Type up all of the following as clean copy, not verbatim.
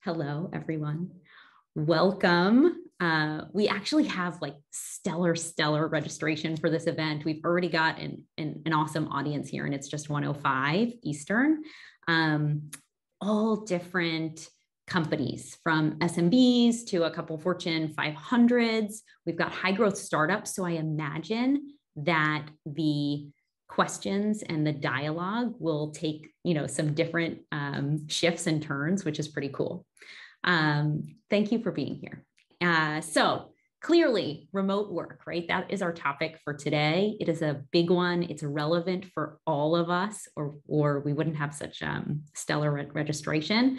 Hello, everyone. Welcome. We actually have like stellar registration for this event. We've already got an awesome audience here, and it's just 1:05 Eastern. All different companies, from SMBs to a couple Fortune 500s. We've got high growth startups. So I imagine that the questions and the dialogue will take, some different shifts and turns, which is pretty cool. Thank you for being here. So clearly remote work, right? That is our topic for today. It is a big one. It's relevant for all of us, or we wouldn't have such stellar registration.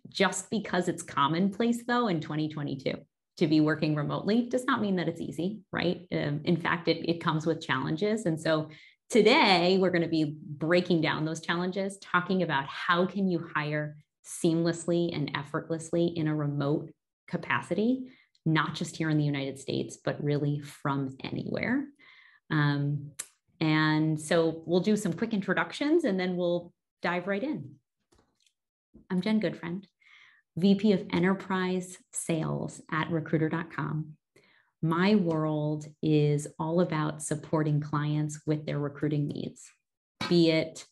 Just because it's commonplace though in 2022 to be working remotely does not mean that it's easy, right? In fact, it comes with challenges. And so today we're going to be breaking down those challenges, talking about how can you hire seamlessly and effortlessly in a remote capacity, not just here in the United States, but really from anywhere. And so we'll do some quick introductions and then we'll dive right in. I'm Jen Goodfriend, VP of Enterprise Sales at recruiter.com. My world is all about supporting clients with their recruiting needs, be it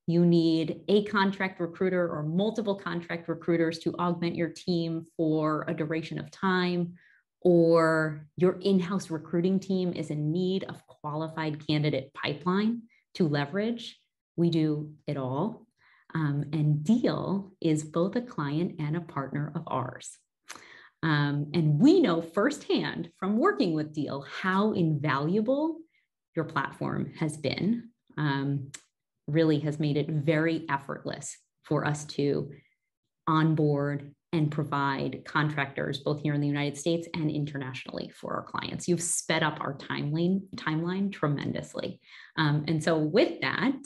you need a contract recruiter or multiple contract recruiters to augment your team for a duration of time, or your in-house recruiting team is in need of qualified candidate pipeline to leverage. We do it all. And Deel is both a client and a partner of ours. And we know firsthand from working with Deel how invaluable your platform has been. Really has made it very effortless for us to onboard and provide contractors both here in the United States and internationally for our clients. You've sped up our timeline tremendously. And so with that,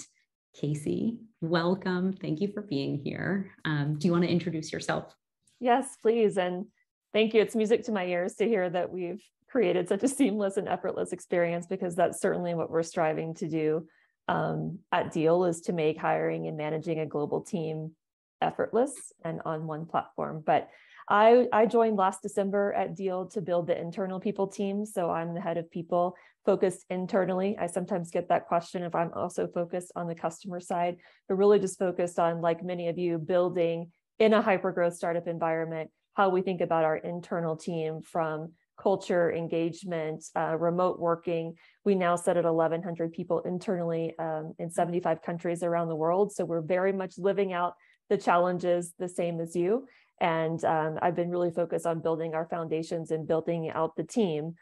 Casey, welcome. Thank you for being here. Do you want to introduce yourself? Yes, please. And thank you. It's music to my ears to hear that we've created such a seamless and effortless experience, because that's certainly what we're striving to do at Deel, is to make hiring and managing a global team effortless and on one platform. But I joined last December at Deel to build the internal people team. So I'm the head of people focused internally. I sometimes get that question if I'm also focused on the customer side, but really just focused on, like many of you, building in a hyper-growth startup environment, how we think about our internal team, from culture, engagement, remote working. We now sit at 1,100 people internally in 75 countries around the world. So we're very much living out the challenges the same as you. And I've been really focused on building our foundations and building out the team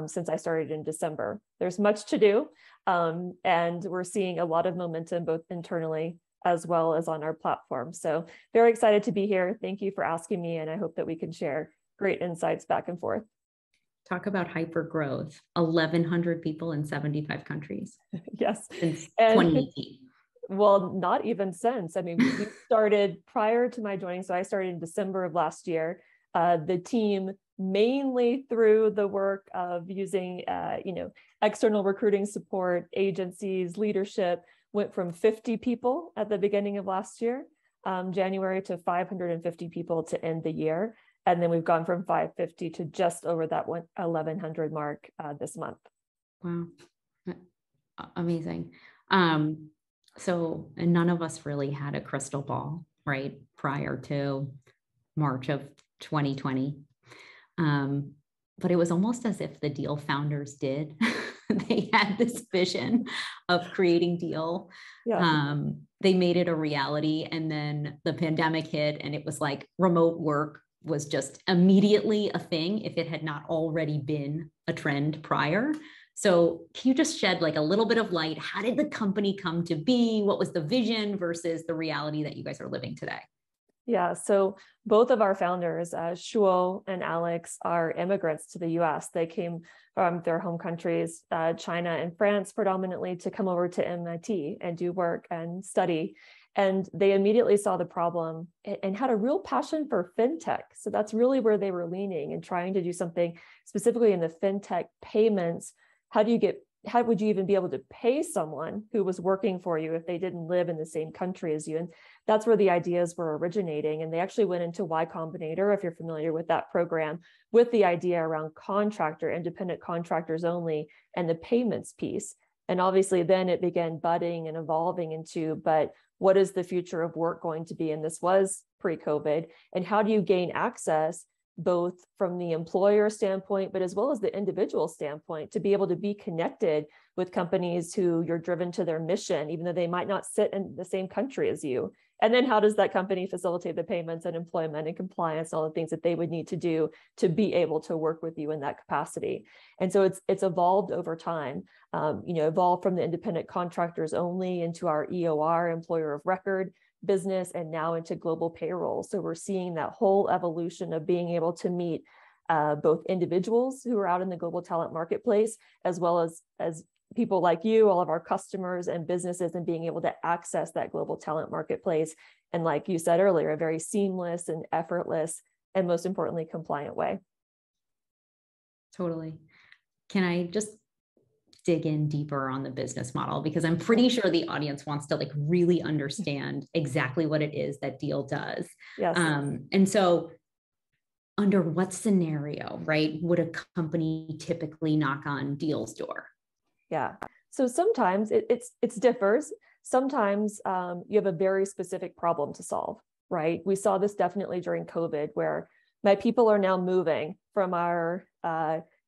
since I started in December. There's much to do, and we're seeing a lot of momentum both internally as well as on our platform. So very excited to be here. Thank you for asking me, and I hope that we can share great insights back and forth. Talk about hyper growth, 1,100 people in 75 countries. Yes. Since 2018. Well, not even since. I mean, we started prior to my joining. So I started in December of last year. The team, mainly through the work of using, external recruiting support, agencies, leadership, went from 50 people at the beginning of last year, January, to 550 people to end the year. And then we've gone from 550 to just over that 1,100 mark this month. Wow. Amazing. So, and none of us really had a crystal ball, right, prior to March of 2020. But it was almost as if the Deel founders did. They had this vision of creating Deel. Yeah. They made it a reality, and then the pandemic hit, and it was like remote work was just immediately a thing if it had not already been a trend prior. So can you just shed like a little bit of light? How did the company come to be? What was the vision versus the reality that you guys are living today? Yeah, so both of our founders, Shuo and Alex, are immigrants to the US. They came from their home countries, China and France predominantly, to come over to MIT and do work and study. And they immediately saw the problem and had a real passion for fintech. So that's really where they were leaning and trying to do something specifically in the fintech payments. How do you get how would you even be able to pay someone who was working for you if they didn't live in the same country as you? And that's where the ideas were originating. And they actually went into Y Combinator, if you're familiar with that program, with the idea around independent contractors only, and the payments piece. And obviously then it began budding and evolving into, but what is the future of work going to be? And this was pre-COVID. And how do you gain access both from the employer standpoint, but as well as the individual standpoint, to be able to be connected with companies who you're driven to their mission, even though they might not sit in the same country as you. And then how does that company facilitate the payments and employment and compliance, all the things that they would need to do to be able to work with you in that capacity? And so it's evolved over time, evolved from the independent contractors only into our EOR, employer of record business, and now into global payroll. So we're seeing that whole evolution of being able to meet both individuals who are out in the global talent marketplace, as well as people like you, all of our customers and businesses, and being able to access that global talent marketplace. And like you said earlier, a very seamless and effortless, and most importantly, compliant way. Totally. Can I just dig in deeper on the business model? Because I'm pretty sure the audience wants to like really understand exactly what it is that Deel does. Yes. And so under what scenario, right, would a company typically knock on Deel's door? Yeah. So sometimes it differs. Sometimes you have a very specific problem to solve, right? We saw this definitely during COVID, where my people are now moving from our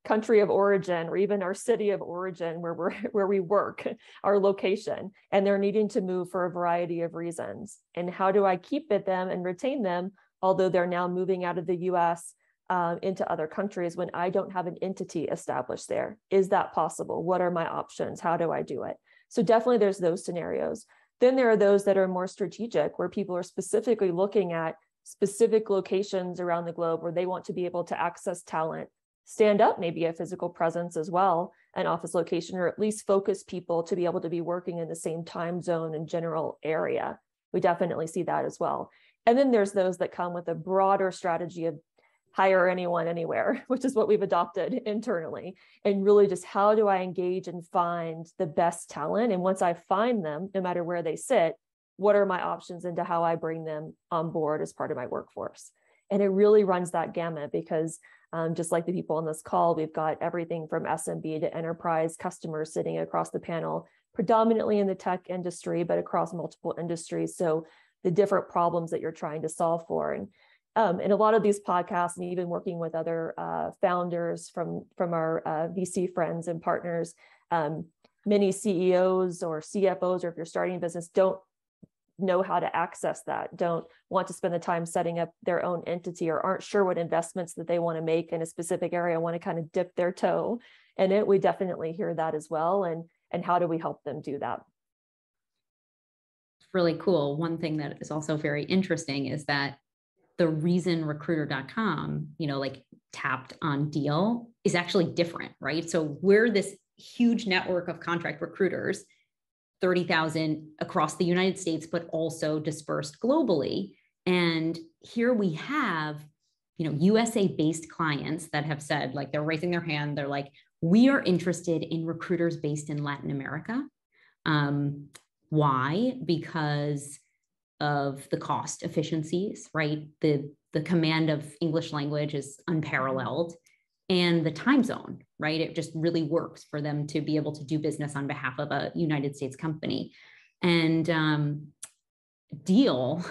country of origin, or even our city of origin where we work, our location, and they're needing to move for a variety of reasons. And how do I keep them and retain them, although they're now moving out of the US into other countries, when I don't have an entity established there? Is that possible? What are my options? How do I do it? So definitely there's those scenarios. Then there are those that are more strategic, where people are specifically looking at specific locations around the globe where they want to be able to access talent, stand up maybe a physical presence as well, an office location, or at least focus people to be able to be working in the same time zone and general area. We definitely see that as well. And then there's those that come with a broader strategy of hire anyone, anywhere, which is what we've adopted internally. And really just, how do I engage and find the best talent? And once I find them, no matter where they sit, what are my options into how I bring them on board as part of my workforce? And it really runs that gamut, because just like the people on this call, we've got everything from SMB to enterprise customers sitting across the panel, predominantly in the tech industry, but across multiple industries. So the different problems that you're trying to solve for. And a lot of these podcasts, and even working with other founders from our VC friends and partners, many CEOs or CFOs, or if you're starting a business, don't know how to access that, don't want to spend the time setting up their own entity, or aren't sure what investments that they want to make in a specific area, want to kind of dip their toe in it. We definitely hear that as well. And how do we help them do that? Really cool. One thing that is also very interesting is that the reason recruiter.com, like tapped on Deel is actually different, right? So we're this huge network of contract recruiters, 30,000 across the United States, but also dispersed globally. And here we have, USA-based clients that have said, like, they're raising their hand. They're like, we are interested in recruiters based in Latin America. Why? Because of the cost efficiencies, right? The command of English language is unparalleled, and the time zone, right? It just really works for them to be able to do business on behalf of a United States company. And Deel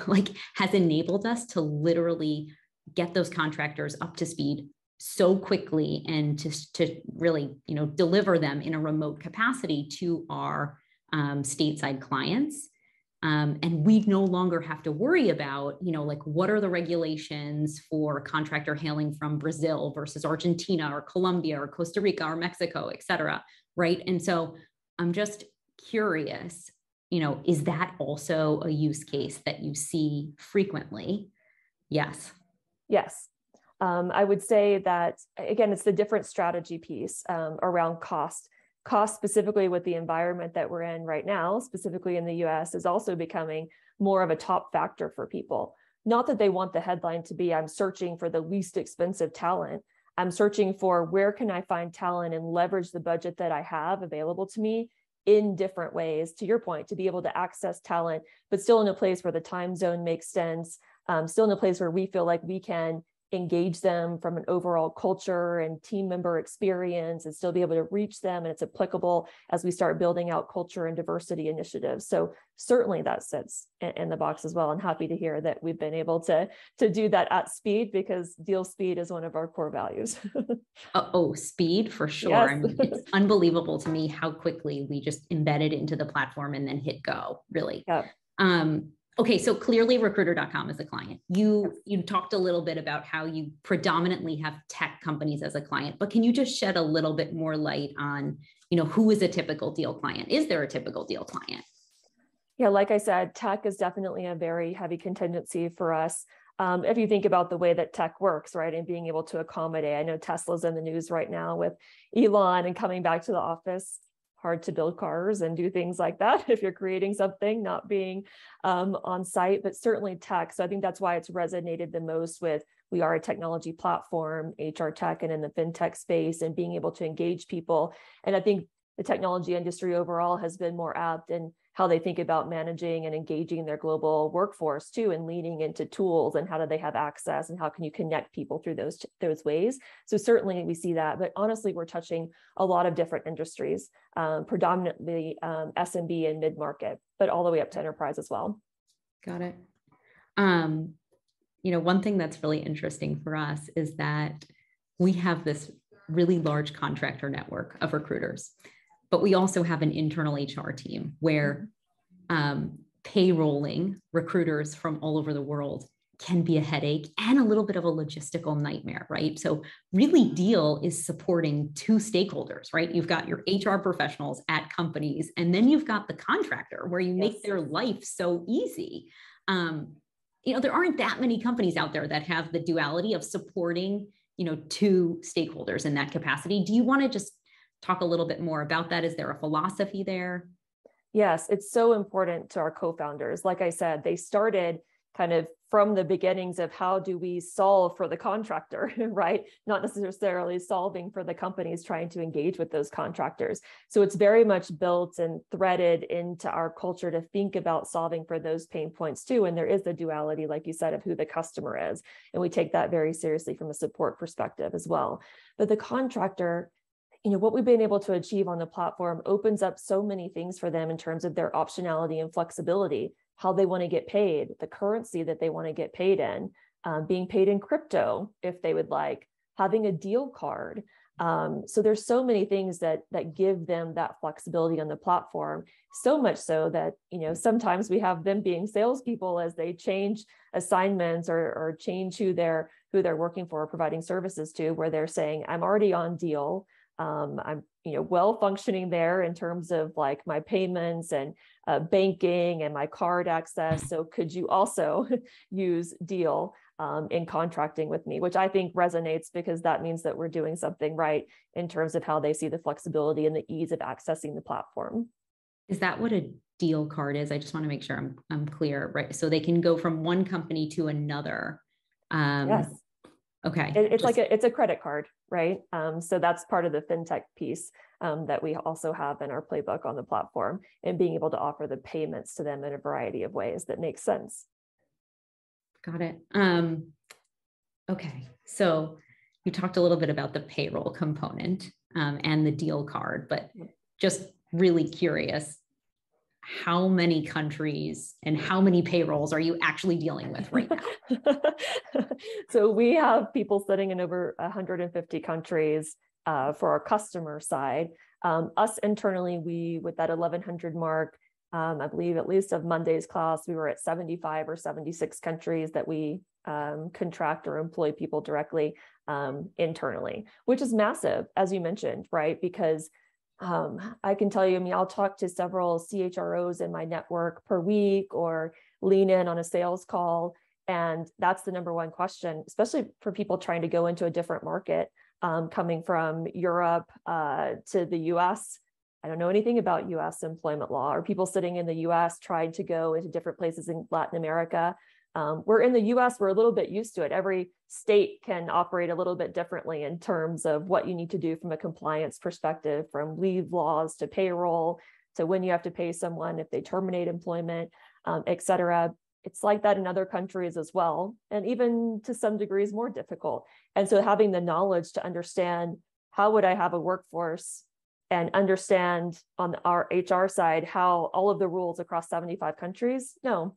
has enabled us to literally get those contractors up to speed so quickly, and to really, deliver them in a remote capacity to our stateside clients. And we no longer have to worry about, what are the regulations for a contractor hailing from Brazil versus Argentina or Colombia or Costa Rica or Mexico, et cetera, right? And so I'm just curious, is that also a use case that you see frequently? Yes. Yes. I would say that, again, it's the different strategy piece around cost. Cost, specifically with the environment that we're in right now, specifically in the US, is also becoming more of a top factor for people. Not that they want the headline to be, I'm searching for the least expensive talent, I'm searching for where can I find talent and leverage the budget that I have available to me in different ways, to your point, to be able to access talent, but still in a place where the time zone makes sense, still in a place where we feel like we can engage them from an overall culture and team member experience and still be able to reach them, and it's applicable as we start building out culture and diversity initiatives. So certainly that sits in the box as well. I'm happy to hear that we've been able to do that at speed, because Deel speed is one of our core values. Speed for sure. Yes. I mean, it's unbelievable to me how quickly we just embedded into the platform and then hit go, really. Yeah. Okay, so clearly recruiter.com is a client. You talked a little bit about how you predominantly have tech companies as a client, but can you just shed a little bit more light on, who is a typical Deel client? Is there a typical Deel client? Yeah, like I said, tech is definitely a very heavy contingency for us. If you think about the way that tech works, right, and being able to accommodate, I know Tesla's in the news right now with Elon and coming back to the office. Hard to build cars and do things like that if you're creating something, not being on site, but certainly tech. So I think that's why it's resonated the most with, we are a technology platform, HR tech, and in the fintech space, and being able to engage people. And I think the technology industry overall has been more apt in how they think about managing and engaging their global workforce too, and leaning into tools and how do they have access and how can you connect people through those ways. So certainly we see that, but honestly, we're touching a lot of different industries, predominantly SMB and mid-market, but all the way up to enterprise as well. Got it. One thing that's really interesting for us is that we have this really large contractor network of recruiters, but we also have an internal HR team where payrolling recruiters from all over the world can be a headache and a little bit of a logistical nightmare, right? So really Deel is supporting two stakeholders, right? You've got your HR professionals at companies, and then you've got the contractor where you make their life so easy. There aren't that many companies out there that have the duality of supporting, two stakeholders in that capacity. Do you want to just talk a little bit more about that? Is there a philosophy there? Yes, it's so important to our co-founders. Like I said, they started kind of from the beginnings of how do we solve for the contractor, right? Not necessarily solving for the companies trying to engage with those contractors. So it's very much built and threaded into our culture to think about solving for those pain points too. And there is the duality, like you said, of who the customer is. And we take that very seriously from a support perspective as well. But the contractor, what we've been able to achieve on the platform opens up so many things for them in terms of their optionality and flexibility, how they want to get paid, the currency that they want to get paid in, being paid in crypto if they would like, having a Deel card. So there's so many things that give them that flexibility on the platform, so much so that, sometimes we have them being salespeople as they change assignments or change who they're working for or providing services to, where they're saying, I'm already on Deel. I'm well functioning there in terms of like my payments and banking and my card access. So could you also use Deel in contracting with me, which I think resonates because that means that we're doing something right in terms of how they see the flexibility and the ease of accessing the platform. Is that what a Deel card is? I just want to make sure I'm clear, right? So they can go from one company to another. Yes. Okay. It's a credit card, right? So that's part of the fintech piece that we also have in our playbook on the platform, and being able to offer the payments to them in a variety of ways that make sense. Got it. Okay. So you talked a little bit about the payroll component and the Deel card, but just really curious, how many countries and how many payrolls are you actually dealing with right now? So we have people sitting in over 150 countries for our customer side. Us internally, with that 1,100 mark, I believe at least of Monday's class, we were at 75 or 76 countries that we contract or employ people directly internally, which is massive, as you mentioned, right? Because I can tell you, I'll talk to several CHROs in my network per week or lean in on a sales call. And that's the number one question, especially for people trying to go into a different market, coming from Europe to the US. I don't know anything about US employment law, or people sitting in the US trying to go into different places in Latin America. We're in the US, we're a little bit used to it. Every state can operate a little bit differently in terms of what you need to do from a compliance perspective, from leave laws to payroll to when you have to pay someone if they terminate employment, et cetera. It's like that in other countries as well, and even to some degrees more difficult. And so having the knowledge to understand how would I have a workforce and understand on our HR side how all of the rules across 75 countries. No,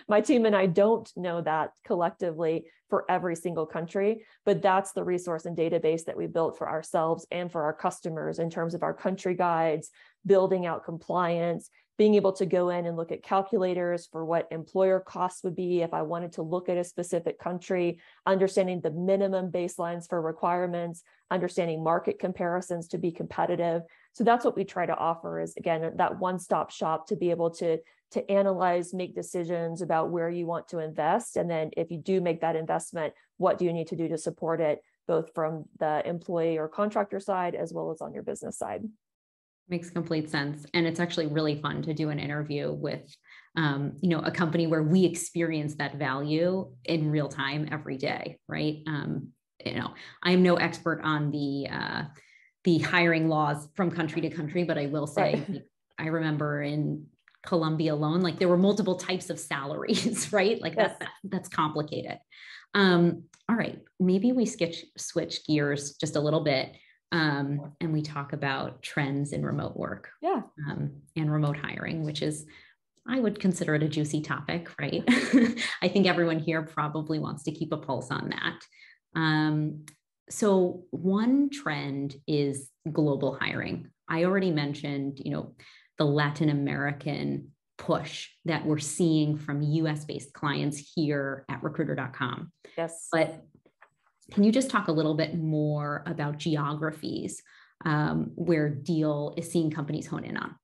my team and I don't know that collectively for every single country, but that's the resource and database that we built for ourselves and for our customers in terms of our country guides, building out compliance, being able to go in and look at calculators for what employer costs would be if I wanted to look at a specific country, understanding the minimum baselines for requirements, understanding market comparisons to be competitive. So that's what we try to offer is, again, that one-stop shop to be able to analyze, make decisions about where you want to invest. And then if you do make that investment, what do you need to do to support it, both from the employee or contractor side, as well as on your business side. Makes complete sense. And it's actually really fun to do an interview with, a company where we experience that value in real time every day, right? I'm no expert on the hiring laws from country to country, but I will say, right. I remember in Colombia alone, like there were multiple types of salaries, right? Like yes. That's complicated. All right, maybe we switch gears just a little bit. And we talk about trends in remote work, and remote hiring, which is, I would consider it a juicy topic, right? I think everyone here probably wants to keep a pulse on that. So one trend is global hiring. I already mentioned, the Latin American push that we're seeing from US-based clients here at recruiter.com. Yes. But can you just talk a little bit more about geographies where Deel is seeing companies hone in on?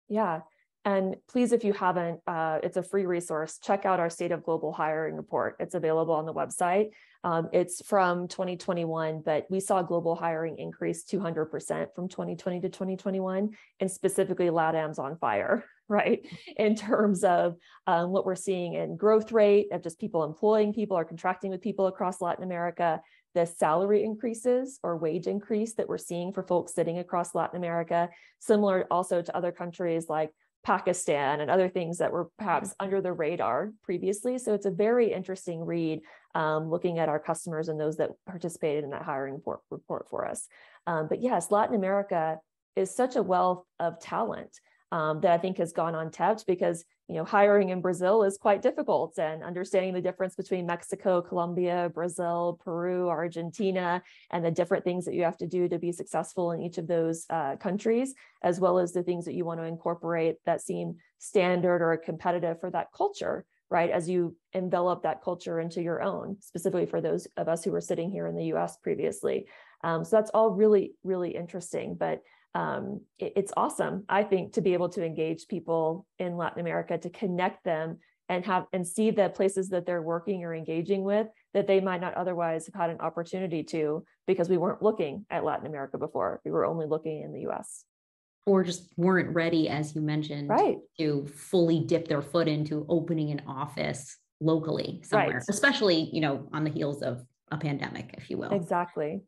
Yeah. And please, if you haven't, it's a free resource. Check out our State of Global Hiring report. It's available on the website. It's from 2021, but we saw global hiring increase 200% from 2020 to 2021, and specifically LATAM's on fire, right? In terms of what we're seeing in growth rate of just people employing people or contracting with people across Latin America, the salary increases or wage increase that we're seeing for folks sitting across Latin America, similar also to other countries like Pakistan and other things that were perhaps under the radar previously. So it's a very interesting read, looking at our customers and those that participated in that hiring report for us. But yes, Latin America is such a wealth of talent that I think has gone untapped because, hiring in Brazil is quite difficult, and understanding the difference between Mexico, Colombia, Brazil, Peru, Argentina, and the different things that you have to do to be successful in each of those countries, as well as the things that you want to incorporate that seem standard or competitive for that culture, right? As you envelop that culture into your own, specifically for those of us who were sitting here in the US previously. So that's all really, really interesting. But it's awesome, I think, to be able to engage people in Latin America, to connect them and see the places that they're working or engaging with that they might not otherwise have had an opportunity to, because we weren't looking at Latin America before. We were only looking in the US. Or just weren't ready, as you mentioned, right, to fully dip their foot into opening an office locally somewhere, right. Especially, on the heels of a pandemic, if you will. Exactly.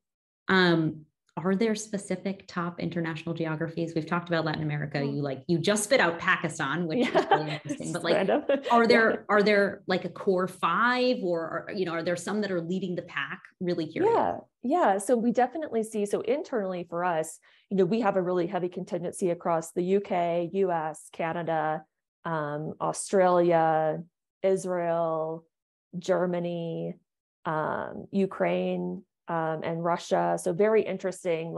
Are there specific top international geographies? We've talked about Latin America. You just spit out Pakistan, which is really interesting. But are there like a core 5, or are there some that are leading the pack? Really curious. Yeah. So we definitely see. So internally for us, we have a really heavy contingency across the UK, US, Canada, Australia, Israel, Germany, Ukraine. And Russia. So very interesting,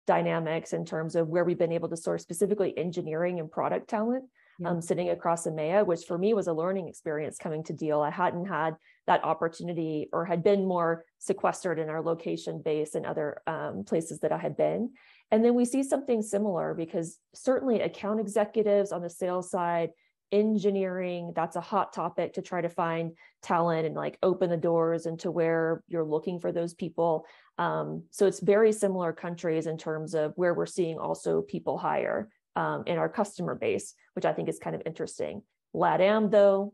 dynamics in terms of where we've been able to source specifically engineering and product talent, sitting across EMEA, which for me was a learning experience coming to Deel. I hadn't had that opportunity, or had been more sequestered in our location base and other places that I had been. And then we see something similar, because certainly account executives on the sales side, engineering, that's a hot topic to try to find talent and open the doors into where you're looking for those people. So it's very similar countries in terms of where we're seeing also people hire in our customer base, which I think is kind of interesting. LATAM, though,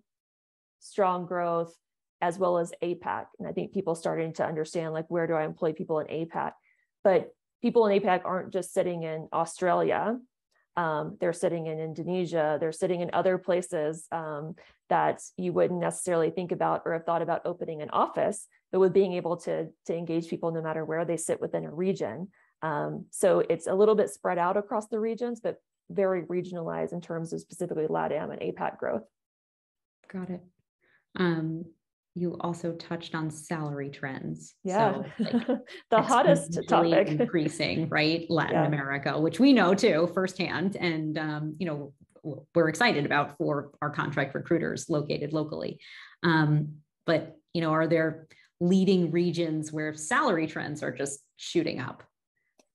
strong growth, as well as APAC. And I think people starting to understand, like, where do I employ people in APAC? But people in APAC aren't just sitting in Australia. They're sitting in Indonesia. They're sitting in other places that you wouldn't necessarily think about or have thought about opening an office, but with being able to engage people no matter where they sit within a region. So it's a little bit spread out across the regions, but very regionalized in terms of specifically LATAM and APAC growth. Got it. You also touched on salary trends. Yeah, so, like, the hottest topic. Increasing, right? Latin America, which we know too firsthand, and we're excited about for our contract recruiters located locally. But are there leading regions where salary trends are just shooting up?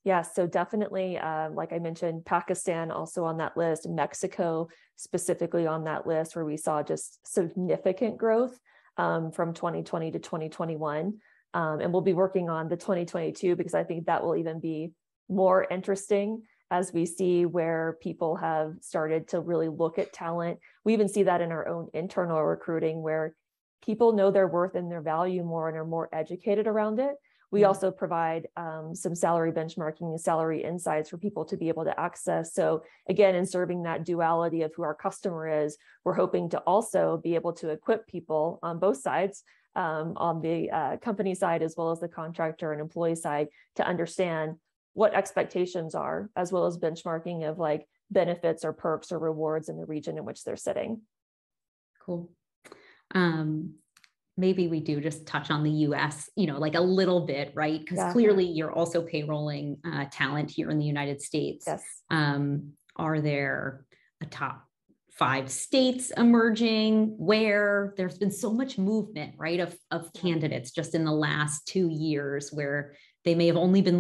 Yeah, so definitely, like I mentioned, Pakistan also on that list, Mexico specifically on that list, where we saw just significant growth from 2020 to 2021. And we'll be working on the 2022 because I think that will even be more interesting as we see where people have started to really look at talent. We even see that in our own internal recruiting, where people know their worth and their value more and are more educated around it. We also provide some salary benchmarking and salary insights for people to be able to access. So again, in serving that duality of who our customer is, we're hoping to also be able to equip people on both sides, on the company side, as well as the contractor and employee side, to understand what expectations are, as well as benchmarking of like benefits or perks or rewards in the region in which they're sitting. Cool. Maybe we do just touch on the US, like a little bit, right? Because clearly you're also payrolling talent here in the United States. Yes. Are there a top 5 states emerging where there's been so much movement, right, of candidates just in the last 2 years, where they may have only been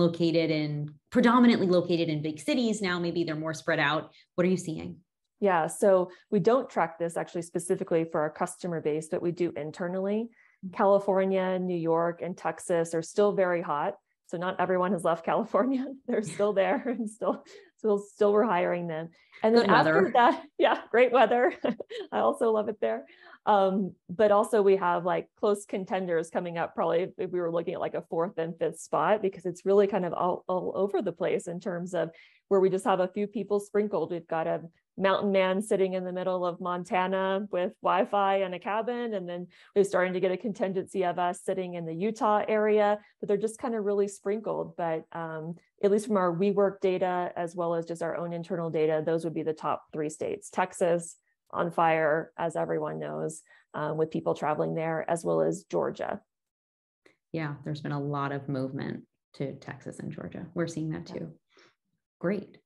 predominantly located in big cities? Now maybe they're more spread out. What are you seeing? Yeah, so we don't track this actually specifically for our customer base, but we do internally. California, New York, and Texas are still very hot. So not everyone has left California. They're still there and still we're hiring them. And then after that, great weather. I also love it there. But also we have like close contenders coming up, probably if we were looking at like a 4th and 5th spot, because it's really kind of all over the place in terms of where we just have a few people sprinkled. We've got a mountain man sitting in the middle of Montana with Wi-Fi and a cabin. And then we're starting to get a contingency of us sitting in the Utah area, but they're just kind of really sprinkled. But at least from our WeWork data, as well as just our own internal data, those would be the top 3 states. Texas on fire, as everyone knows, with people traveling there, as well as Georgia. Yeah, there's been a lot of movement to Texas and Georgia. We're seeing that too. Great.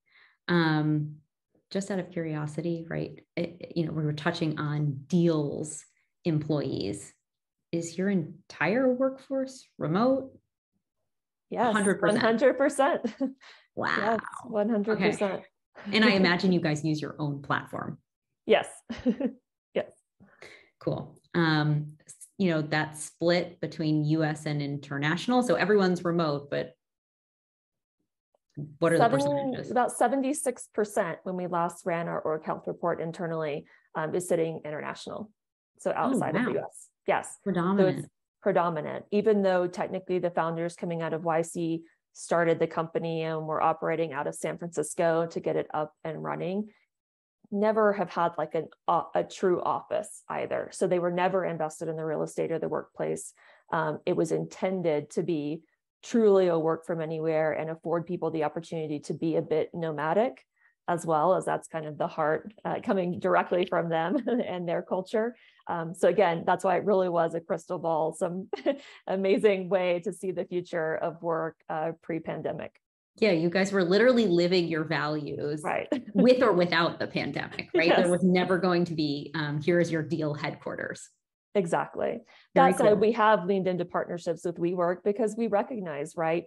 Just out of curiosity, right? We were touching on Deel's employees. Is your entire workforce remote? Yes, 100%. Wow. Yes, 100%. Okay. And I imagine you guys use your own platform. Yes. Yes. Cool. That split between US and international. So everyone's remote, but what are the percentages? About 76% when we last ran our org health report internally is sitting international. So outside of the US. Yes. Predominant. So it's predominant, even though technically the founders coming out of YC started the company and were operating out of San Francisco to get it up and running, never have had like a true office either. So they were never invested in the real estate or the workplace. It was intended to be truly a work from anywhere and afford people the opportunity to be a bit nomadic, as well, as that's kind of the heart coming directly from them and their culture. So again, that's why it really was a crystal ball, some amazing way to see the future of work pre-pandemic. Yeah, you guys were literally living your values, right, with or without the pandemic, right? Yes. There was never going to be, here is your Deel headquarters. Exactly. Very That said, cool. we have leaned into partnerships with WeWork because we recognize, right,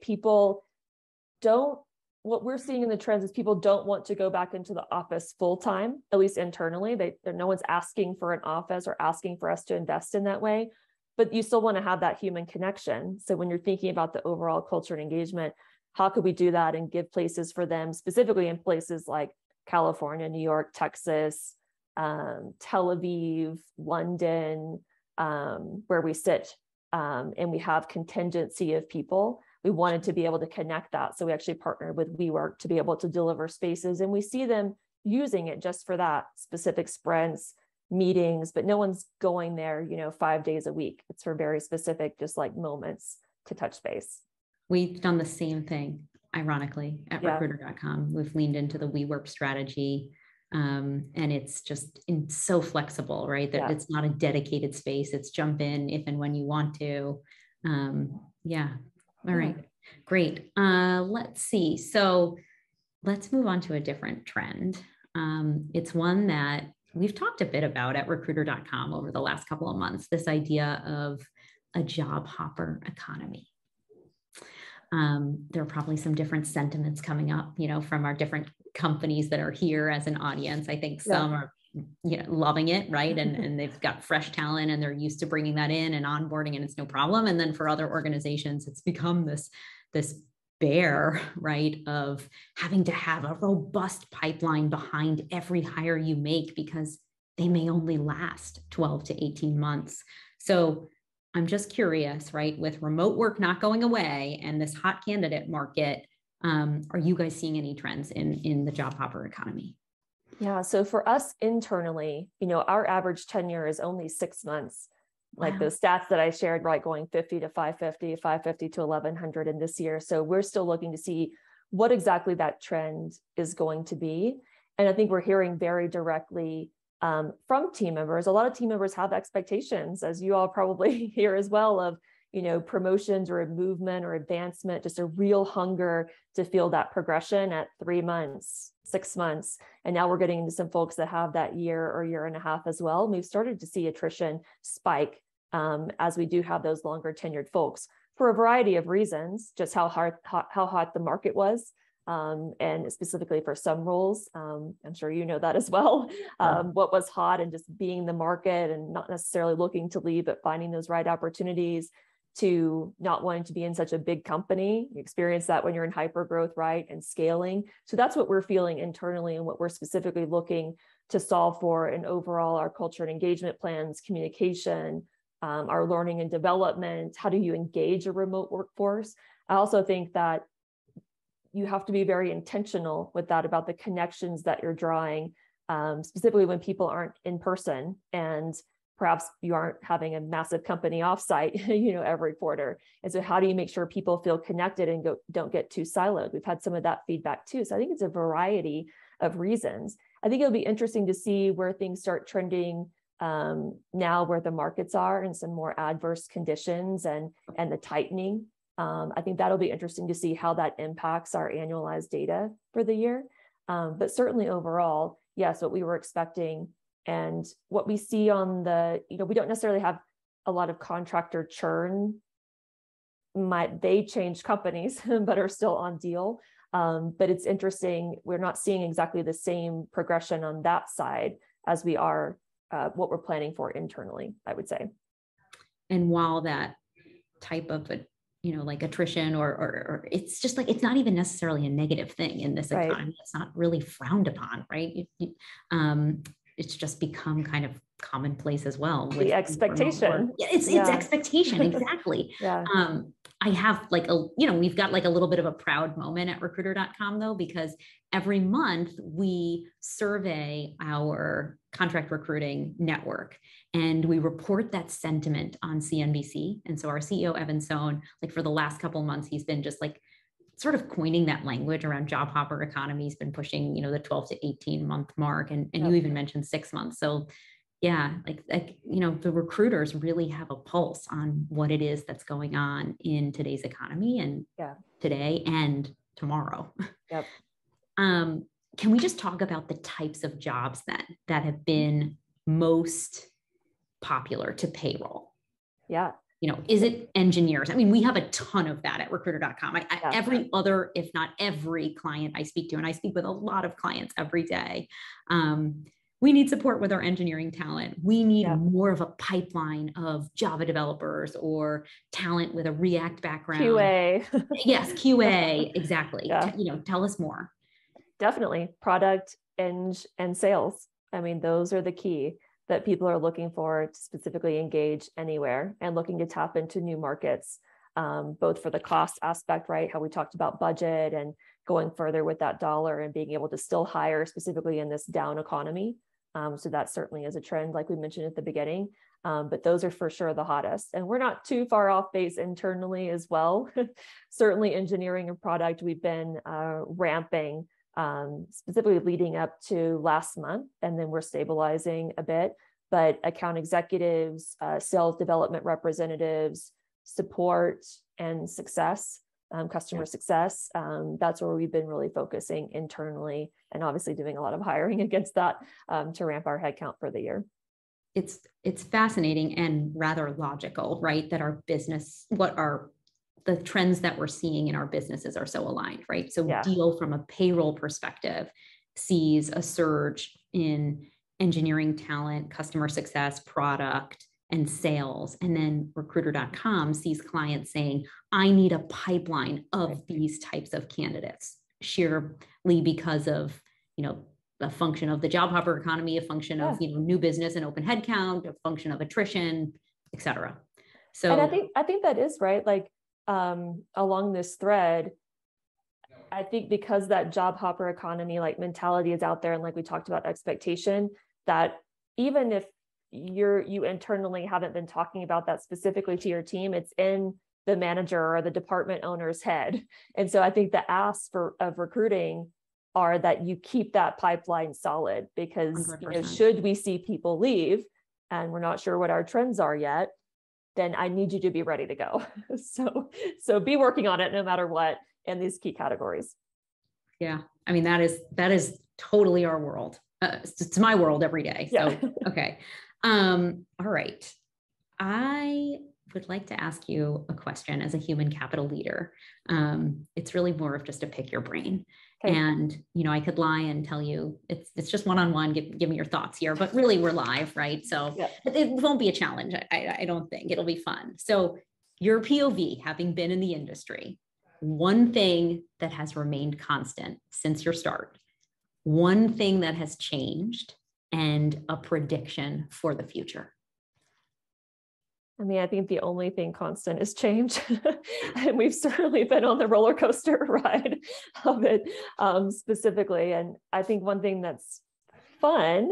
what we're seeing in the trends is people don't want to go back into the office full time, at least internally. No one's asking for an office or asking for us to invest in that way, but you still want to have that human connection. So when you're thinking about the overall culture and engagement, how could we do that and give places for them, specifically in places like California, New York, Texas, Tel Aviv, London, where we sit, and we have contingency of people. We wanted to be able to connect that. So we actually partnered with WeWork to be able to deliver spaces, and we see them using it just for that specific sprints, meetings, but no one's going there, 5 days a week. It's for very specific, just like moments to touch base. We've done the same thing, ironically, at recruiter.com. We've leaned into the WeWork strategy. And it's just so flexible, right? That it's not a dedicated space. It's jump in if and when you want to. All right, great. Let's see. So let's move on to a different trend. It's one that we've talked a bit about at recruiter.com over the last couple of months, this idea of a job hopper economy. There are probably some different sentiments coming up, from our different companies that are here as an audience. I think some are, loving it, right? And they've got fresh talent and they're used to bringing that in and onboarding, and it's no problem. And then for other organizations, it's become this bear, right, of having to have a robust pipeline behind every hire you make because they may only last 12 to 18 months. So I'm just curious, right, with remote work not going away and this hot candidate market, are you guys seeing any trends in the job hopper economy? Yeah. So for us internally, our average tenure is only 6 months. Like the stats that I shared, right, going 50 to 550, 550 to 1100 in this year. So we're still looking to see what exactly that trend is going to be. And I think we're hearing very directly from team members. A lot of team members have expectations, as you all probably hear as well, of promotions or movement or advancement, just a real hunger to feel that progression at 3 months, 6 months. And now we're getting into some folks that have that year or year and a half as well. And we've started to see attrition spike as we do have those longer tenured folks for a variety of reasons, just how hot the market was. And specifically for some roles, I'm sure you know that as well, what was hot and just being the market and not necessarily looking to leave, but finding those right opportunities, to not wanting to be in such a big company. You experience that when you're in hyper growth, right? And scaling. So that's what we're feeling internally and what we're specifically looking to solve for. And overall, our culture and engagement plans, communication, our learning and development. How do you engage a remote workforce? I also think that you have to be very intentional with that, about the connections that you're drawing, specifically when people aren't in person and perhaps you aren't having a massive company offsite, every quarter. And so how do you make sure people feel connected and don't get too siloed? We've had some of that feedback too. So I think it's a variety of reasons. I think it'll be interesting to see where things start trending now, where the markets are and some more adverse conditions and the tightening. I think that'll be interesting to see how that impacts our annualized data for the year. But certainly overall, yes, what we were expecting and what we see on the, we don't necessarily have a lot of contractor churn. They changed companies, but are still on Deel. But it's interesting. We're not seeing exactly the same progression on that side as we are what we're planning for internally, I would say. And while that type of like attrition or it's just like, it's not even necessarily a negative thing in this economy. Right. It's not really frowned upon, right? It's just become kind of commonplace as well. With the expectation. It's expectation. Exactly. I have we've got like a little bit of a proud moment at recruiter.com though, because every month we survey our contract recruiting network and we report that sentiment on CNBC. And so our CEO, Evan Sohn, like for the last couple of months, he's been just like sort of coining that language around job hopper economy. He's been pushing, the 12 to 18 month mark. And you even mentioned 6 months. So yeah, the recruiters really have a pulse on what it is that's going on in today's economy and today and tomorrow. Yep. Can we just talk about the types of jobs then that have been most popular to payroll? Yeah. Is it engineers? I mean, we have a ton of that at recruiter.com. Every other, if not every client I speak to, and I speak with a lot of clients every day, we need support with our engineering talent. We need more of a pipeline of Java developers or talent with a React background. QA. Yes, QA, exactly. Tell us more. Definitely. Product, eng, and sales I mean, those are the key that people are looking for to specifically engage anywhere and looking to tap into new markets, both for the cost aspect, right? How we talked about budget and going further with that dollar and being able to still hire specifically in this down economy. So that certainly is a trend, like we mentioned at the beginning. But those are for sure the hottest. And we're not too far off base internally as well. Certainly engineering and product, we've been ramping specifically leading up to last month, and then we're stabilizing a bit. But account executives, sales development representatives, support and success, customer success, that's where we've been really focusing internally, and obviously doing a lot of hiring against that to ramp our headcount for the year. It's fascinating and rather logical, right? That our business, the trends that we're seeing in our businesses are so aligned, right? So Deel, from a payroll perspective, sees a surge in engineering talent, customer success, product, and sales. And then recruiter.com sees clients saying, I need a pipeline of these types of candidates, sheerly because of, a function of the job hopper economy, a function of, new business and open headcount, a function of attrition, et cetera. So, and I think that is right. Like, along this thread, I think because that job hopper economy, like mentality is out there, and like we talked about expectation, that even if you internally haven't been talking about that specifically to your team, it's in the manager or the department owner's head. And so I think the asks of recruiting are that you keep that pipeline solid, because should we see people leave and we're not sure what our trends are yet, then I need you to be ready to go. So be working on it no matter what in these key categories. Yeah. I mean, that is totally our world. It's my world every day. So, okay. All right. I would like to ask you a question as a human capital leader. It's really more of just to pick your brain. Okay. And, I could lie and tell you it's just one-on-one, give me your thoughts here, but really we're live, right? So it won't be a challenge. I don't think it'll be fun. So your POV, having been in the industry, one thing that has remained constant since your start, one thing that has changed, and a prediction for the future. I mean, I think the only thing constant is change. And we've certainly been on the roller coaster ride of it, specifically. And I think one thing that's fun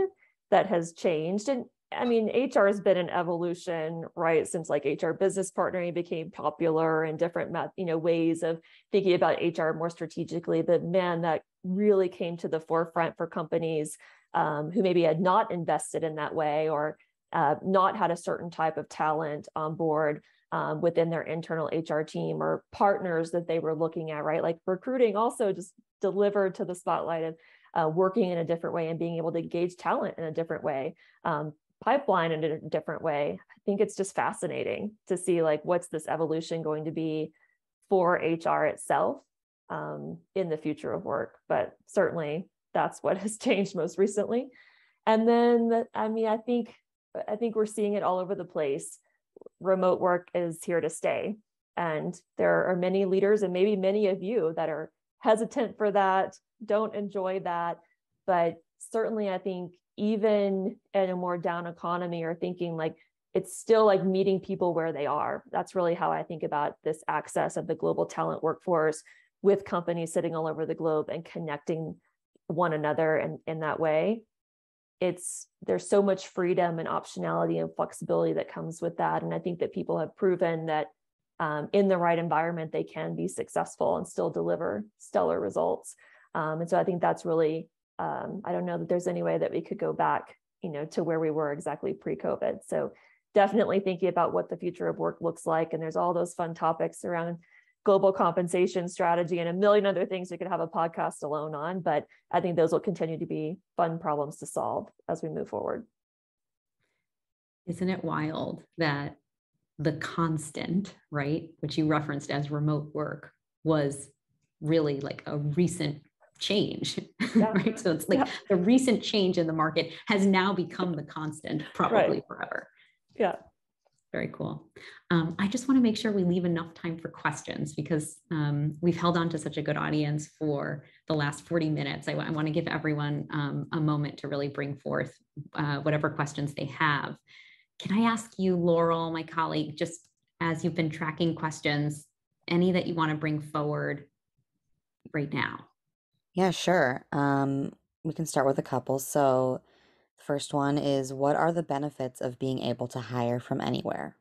that has changed, and I mean, HR has been an evolution, right? Since like HR business partnering became popular and different, ways of thinking about HR more strategically. But man, that really came to the forefront for companies who maybe had not invested in that way, or not had a certain type of talent on board within their internal HR team, or partners that they were looking at, right? Like recruiting also just delivered to the spotlight of working in a different way and being able to engage talent in a different way, pipeline in a different way. I think it's just fascinating to see like what's this evolution going to be for HR itself in the future of work. But certainly that's what has changed most recently. And then, I mean, I think we're seeing it all over the place. Remote work is here to stay. And there are many leaders, and maybe many of you, that are hesitant for that, don't enjoy that. But certainly I think even in a more down economy, or thinking like it's still like meeting people where they are. That's really how I think about this access of the global talent workforce, with companies sitting all over the globe and connecting one another in that way. There's so much freedom and optionality and flexibility that comes with that. And I think that people have proven that in the right environment, they can be successful and still deliver stellar results. And so I think that's really, I don't know that there's any way that we could go back, to where we were exactly pre-COVID. So definitely thinking about what the future of work looks like. And there's all those fun topics around global compensation strategy and a million other things we could have a podcast alone on, but I think those will continue to be fun problems to solve as we move forward. Isn't it wild that the constant, right, which you referenced as remote work, was really like a recent change, right? So it's like the recent change in the market has now become the constant, probably forever. Yeah. Very cool. I just want to make sure we leave enough time for questions, because we've held on to such a good audience for the last 40 minutes. I want to give everyone a moment to really bring forth whatever questions they have. Can I ask you, Laurel, my colleague, just as you've been tracking questions, any that you want to bring forward right now? Yeah, sure. We can start with a couple. So the first one is, what are the benefits of being able to hire from anywhere?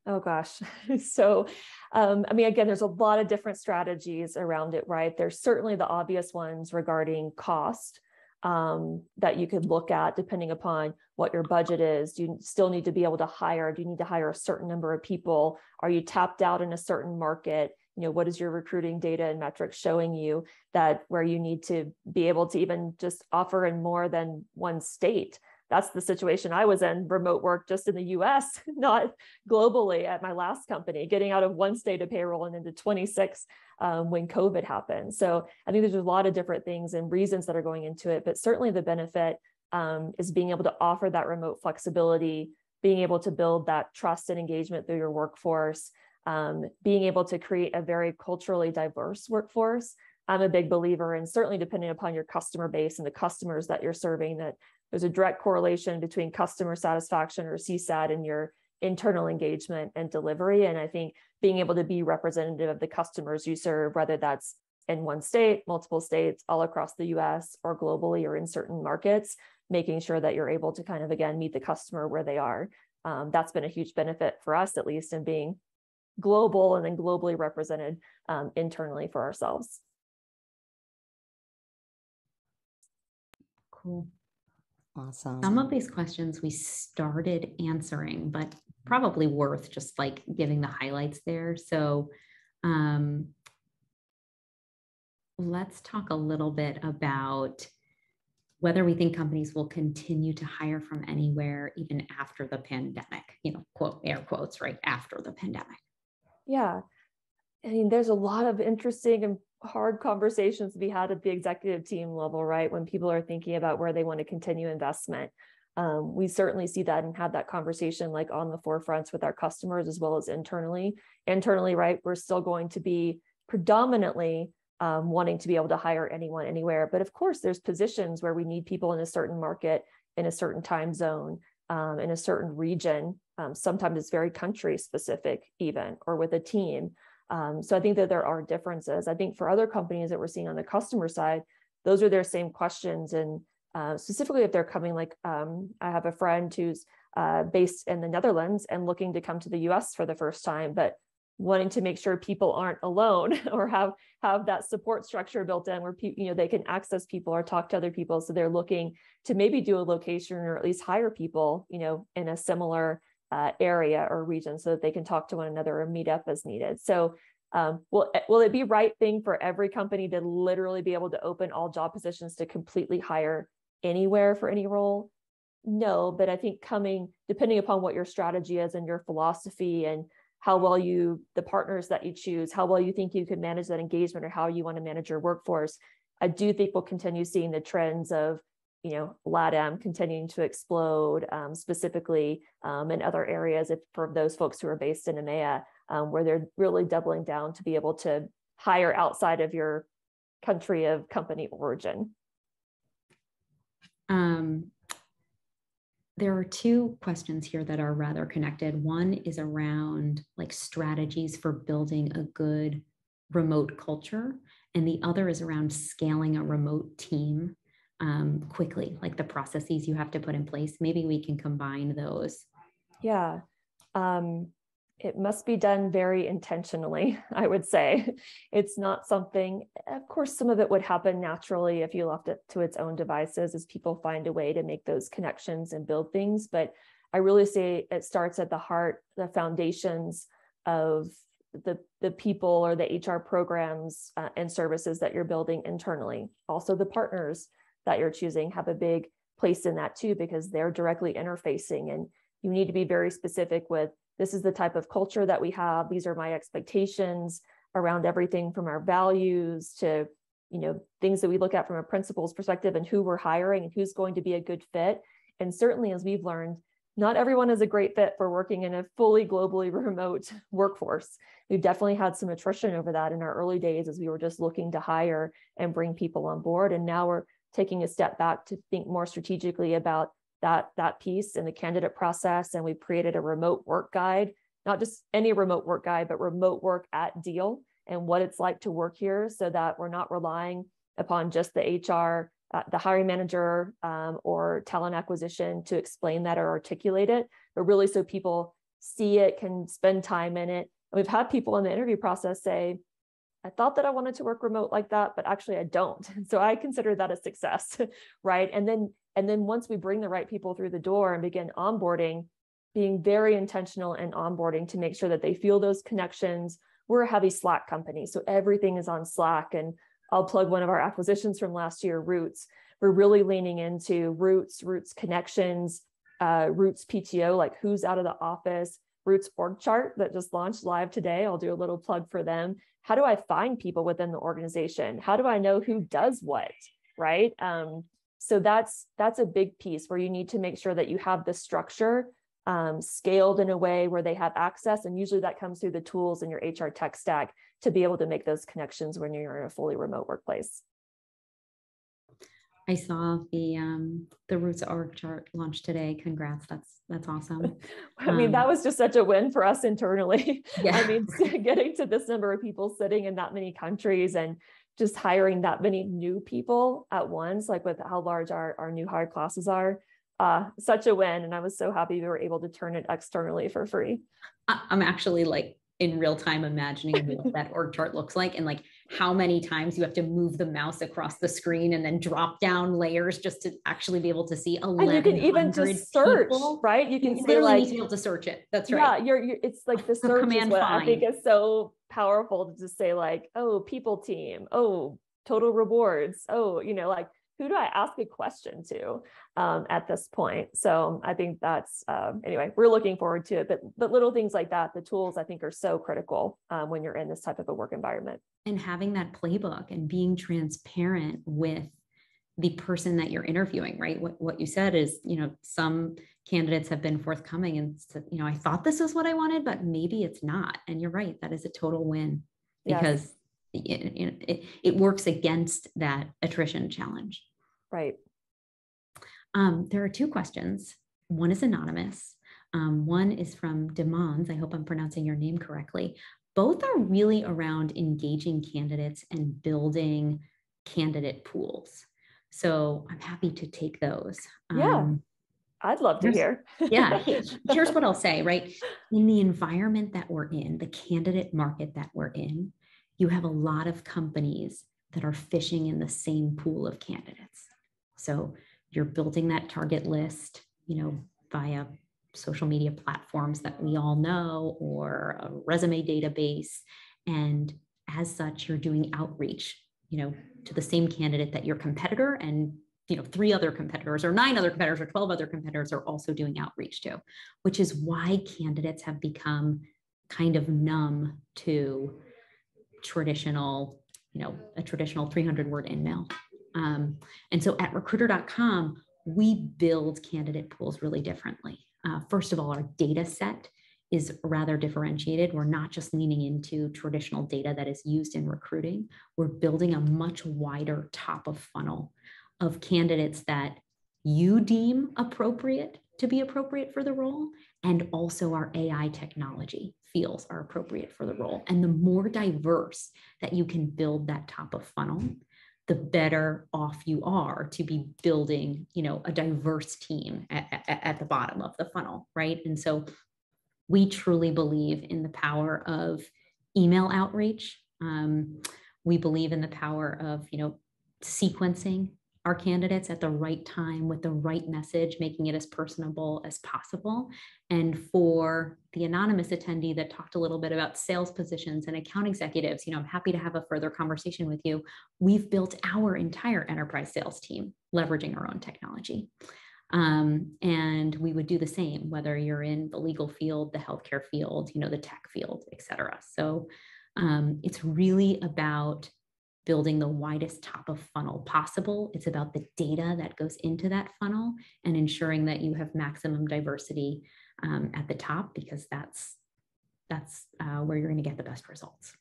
Oh gosh. So, I mean, again, there's a lot of different strategies around it, right? There's certainly the obvious ones regarding cost that you could look at depending upon what your budget is. Do you still need to be able to hire? Do you need to hire a certain number of people? Are you tapped out in a certain market? You know, what is your recruiting data and metrics showing you that where you need to be able to even just offer in more than one state? That's the situation I was in, remote work just in the US, not globally at my last company, getting out of one state of payroll and into 26 when COVID happened. So I think there's a lot of different things and reasons that are going into it, but certainly the benefit is being able to offer that remote flexibility, being able to build that trust and engagement through your workforce, being able to create a very culturally diverse workforce. I'm a big believer in, certainly depending upon your customer base and the customers that you're serving, that there's a direct correlation between customer satisfaction or CSAT and your internal engagement and delivery. And I think being able to be representative of the customers you serve, whether that's in one state, multiple states, all across the US or globally or in certain markets, making sure that you're able to kind of, again, meet the customer where they are. That's been a huge benefit for us, at least, in being global and then globally represented internally for ourselves. Cool. Awesome. Some of these questions we started answering, but probably worth just like giving the highlights there. So let's talk a little bit about whether we think companies will continue to hire from anywhere even after the pandemic, you know, quote, air quotes, right after the pandemic. Yeah. I mean, there's a lot of interesting and hard conversations to be had at the executive team level, right? When people are thinking about where they want to continue investment. We certainly see that and have that conversation like on the forefronts with our customers as well as internally. Internally, right, we're still going to be predominantly wanting to be able to hire anyone anywhere. But of course, there's positions where we need people in a certain market, in a certain time zone, in a certain region. Sometimes it's very country specific even, or with a team. So I think that there are differences. I think for other companies that we're seeing on the customer side, those are their same questions. And specifically if they're coming, like I have a friend who's based in the Netherlands and looking to come to the US for the first time, but wanting to make sure people aren't alone or have that support structure built in where they can access people or talk to other people. So they're looking to maybe do a location or at least hire people, in a similar area or region so that they can talk to one another or meet up as needed. So will it be right thing for every company to literally be able to open all job positions to completely hire anywhere for any role? No, but I think depending upon what your strategy is and your philosophy and how well the partners that you choose, how well you think you can manage that engagement or how you want to manage your workforce, I do think we'll continue seeing the trends of LATAM continuing to explode, specifically in other areas for those folks who are based in EMEA, where they're really doubling down to be able to hire outside of your country of company origin. There are two questions here that are rather connected. One is around like strategies for building a good remote culture, and the other is around scaling a remote team quickly, like the processes you have to put in place. Maybe we can combine those. Yeah. It must be done very intentionally, I would say. It's not something, of course, some of it would happen naturally if you left it to its own devices as people find a way to make those connections and build things. But I really say it starts at the heart, the foundations of the people or the HR programs and services that you're building internally. Also, the partners that you're choosing have a big place in that too, because they're directly interfacing, and you need to be very specific with, this is the type of culture that we have. These are my expectations around everything from our values to, things that we look at from a principals perspective and who we're hiring and who's going to be a good fit. And certainly, as we've learned, not everyone is a great fit for working in a fully globally remote workforce. We've definitely had some attrition over that in our early days as we were just looking to hire and bring people on board. And now we're taking a step back to think more strategically about that piece in the candidate process. And we've created a remote work guide, not just any remote work guide, but remote work at Deel and what it's like to work here, so that we're not relying upon just the HR, the hiring manager, or talent acquisition to explain that or articulate it, but really so people see it, can spend time in it. And we've had people in the interview process say, I thought that I wanted to work remote like that, but actually I don't. So I consider that a success, right? And then once we bring the right people through the door and begin onboarding, being very intentional in onboarding to make sure that they feel those connections. We're a heavy Slack company, so everything is on Slack. And I'll plug one of our acquisitions from last year, Roots. We're really leaning into Roots connections, Roots PTO, like who's out of the office, Roots org chart that just launched live today. I'll do a little plug for them. How do I find people within the organization? How do I know who does what, right? So that's a big piece where you need to make sure that you have the structure scaled in a way where they have access. And usually that comes through the tools in your HR tech stack to be able to make those connections when you're in a fully remote workplace. I saw the Roots org chart launch today. Congrats. That's awesome. I mean, that was just such a win for us internally. Yeah. I mean, getting to this number of people sitting in that many countries and just hiring that many new people at once, like with how large our new hire classes are, such a win. And I was so happy we were able to turn it externally for free. I'm actually like in real time imagining what that org chart looks like, and like how many times you have to move the mouse across the screen and then drop down layers just to actually be able to see 1100 and you can even just search, people. right? You can you say literally like, need to be able to search it. That's right. Yeah, it's like the search command is what find. I think is so powerful to just say like, oh, people team, oh, total rewards, oh, like who do I ask a question to at this point? So I think that's, anyway, we're looking forward to it, but little things like that, the tools I think are so critical when you're in this type of a work environment. And having that playbook and being transparent with the person that you're interviewing, right? What you said is, some candidates have been forthcoming and said, I thought this is what I wanted, but maybe it's not. And you're right, that is a total win because it works against that attrition challenge. Right. There are two questions. One is anonymous. One is from Demons. I hope I'm pronouncing your name correctly. Both are really around engaging candidates and building candidate pools. So I'm happy to take those. Yeah, I'd love to hear. Yeah, here's what I'll say, right? In the environment that we're in, the candidate market that we're in, you have a lot of companies that are fishing in the same pool of candidates. So you're building that target list, via social media platforms that we all know, or a resume database. And as such, you're doing outreach, to the same candidate that your competitor and 3 other competitors or 9 other competitors or 12 other competitors are also doing outreach to, which is why candidates have become kind of numb to traditional, a traditional 300-word email. And so at recruiter.com, we build candidate pools really differently. First of all, our data set is rather differentiated. We're not just leaning into traditional data that is used in recruiting. We're building a much wider top of funnel of candidates that you deem appropriate to be appropriate for the role, and also our AI technology feels are appropriate for the role. And the more diverse that you can build that top of funnel, the better off you are to be building, a diverse team at the bottom of the funnel, right? And so we truly believe in the power of email outreach. We believe in the power of, sequencing our candidates at the right time with the right message, making it as personable as possible. And for the anonymous attendee that talked a little bit about sales positions and account executives, I'm happy to have a further conversation with you. We've built our entire enterprise sales team leveraging our own technology. And we would do the same, whether you're in the legal field, the healthcare field, the tech field, et cetera. So it's really about building the widest top of funnel possible. It's about the data that goes into that funnel and ensuring that you have maximum diversity at the top, because that's where you're going to get the best results.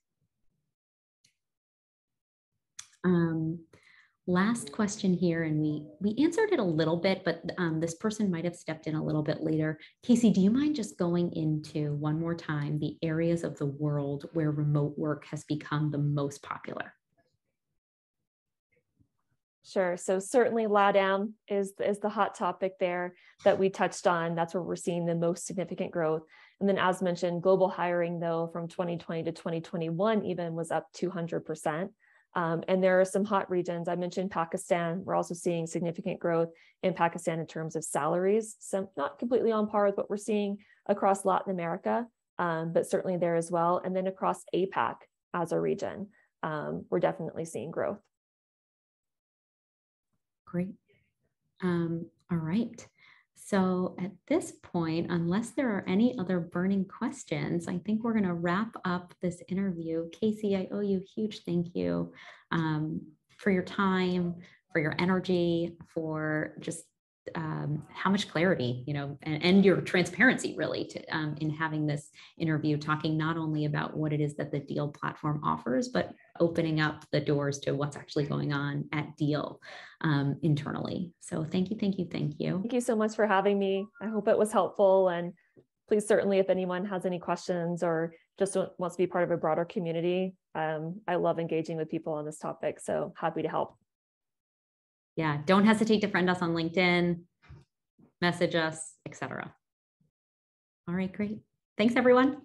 Last question here, and we answered it a little bit, but this person might have stepped in a little bit later. Casey, do you mind just going into one more time the areas of the world where remote work has become the most popular? Sure. So certainly LATAM is the hot topic there that we touched on. That's where we're seeing the most significant growth. And then, as mentioned, global hiring, though, from 2020 to 2021 even was up 200%. And there are some hot regions. I mentioned Pakistan. We're also seeing significant growth in Pakistan in terms of salaries. Some not completely on par with what we're seeing across Latin America, but certainly there as well. And then across APAC as a region, we're definitely seeing growth. Great. All right. So at this point, unless there are any other burning questions, I think we're going to wrap up this interview. Casey, I owe you a huge thank you for your time, for your energy, for just how much clarity, and your transparency really in having this interview, talking not only about what it is that the Deel platform offers, but opening up the doors to what's actually going on at Deel internally. So thank you, thank you, thank you. Thank you so much for having me. I hope it was helpful. And please, certainly, if anyone has any questions or just wants to be part of a broader community, I love engaging with people on this topic. So happy to help. Yeah, don't hesitate to friend us on LinkedIn, message us, etc. All right, great. Thanks, everyone.